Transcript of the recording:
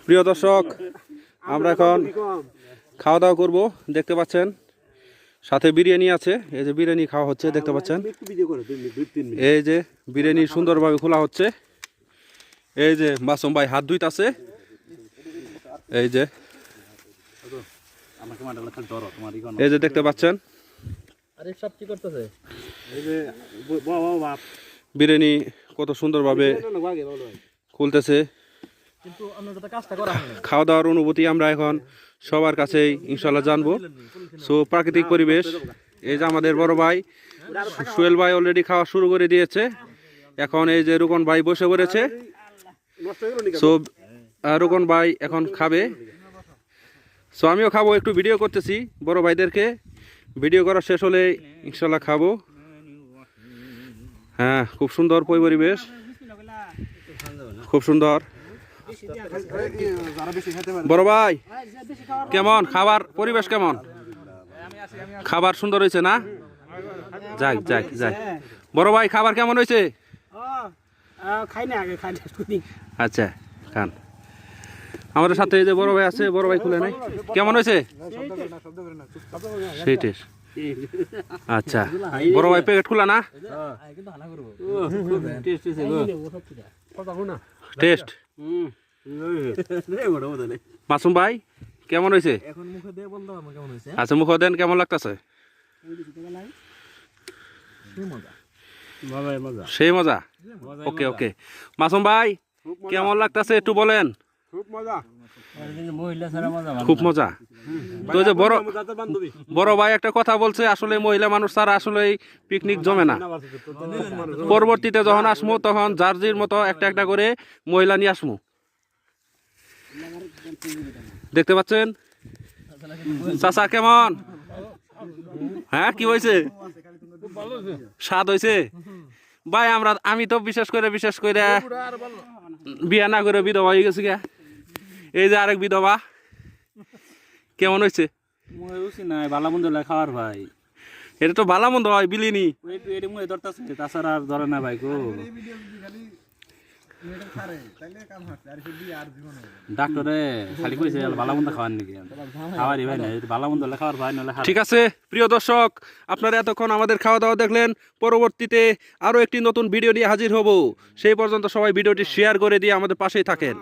প্রিয় দর্শক, আমরা এখন খাওয়া দাওয়া করব। দেখতে পাচ্ছেন সাথে বিরিয়ানি আছে। এই যে বিরিয়ানি খাওয়া হচ্ছে, দেখতে পাচ্ছেন। এই যে বিরিয়ানি সুন্দরভাবে খোলা হচ্ছে। এই যে মাসুম ভাই হাত ধুইতাছে। এই যে দেখতে পাচ্ছেন বিরিয়ানি কত সুন্দরভাবে খুলতেছে। খাওয়া দাওয়ার অনুভূতি আমরা এখন সবার কাছেই ইনশাল্লাহ জানবো। সো প্রাকৃতিক পরিবেশ। এই যে আমাদের বড় ভাই সোহেল ভাই অলরেডি খাওয়া শুরু করে দিয়েছে। এখন এই যে রুকন ভাই বসে পড়েছে। সো রুকন ভাই এখন খাবে। সো আমিও খাবো, একটু ভিডিও করতেছি বড় ভাইদেরকে। ভিডিও করা শেষ হলে ইনশাল্লাহ খাবো। হ্যাঁ, খুব সুন্দর পরিবেশ, খুব সুন্দর। বড় ভাই কেমন খাবার পরিবেশ, কেমন খাবার? সুন্দর হয়েছে না? যাক যাক যাক। বড় ভাই খাবার কেমন হয়েছে? আচ্ছা খান। আমাদের সাথে এই যে বড় ভাই আছে, বড় ভাই খুলে নাই। কেমন হয়েছে? সেই টেস্ট। আচ্ছা বড় ভাই প্যাকেট খোলা না? টেস্ট। মাসুম ভাই কেমন হয়েছে? আচ্ছা মুখ দেন, কেমন লাগতেছে? সেই মজা। ওকে ওকে। মাসুম ভাই কেমন লাগতেছে একটু বলেন। খুব মজা। তো যে বড় ভাই একটা কথা বলছে, আসলে মহিলা মানুষ ছাড়া আসলে পিকনিক জমে না। পরবর্তীতে যখন আসমু তখন জার্জির মতো একটা একটা করে মহিলা নিয়ে আসমু। দেখতে পাচ্ছেন চাচা কেমন? হ্যাঁ কি হয়েছে? স্বাদ হয়েছে ভাই? আমি তো বিশেষ করে বিয়া না করে বিধবা হয়ে গেছি গা। এই যে আরেক বিধবা। কেমন হয়েছে? ভালো মন্দ খাওয়ার ভাই, এটা তো ভালো মন্দ হয় বিলিনি। তাছাড়া আর ধরে না ভাই গো। ডাক্তারে খালি কইছে ভালো মন্দ খাওয়ার নাকি খাওয়ারই ভাই না, ভালো মন্দ খাওয়ার ভাই নলে। ঠিক আছে প্রিয় দর্শক, আপনারা এতক্ষণ আমাদের খাওয়া দাওয়া দেখলেন। পরবর্তীতে আরো একটি নতুন ভিডিও নিয়ে হাজির হব। সেই পর্যন্ত সবাই ভিডিওটি শেয়ার করে দিয়ে আমাদের পাশেই থাকেন।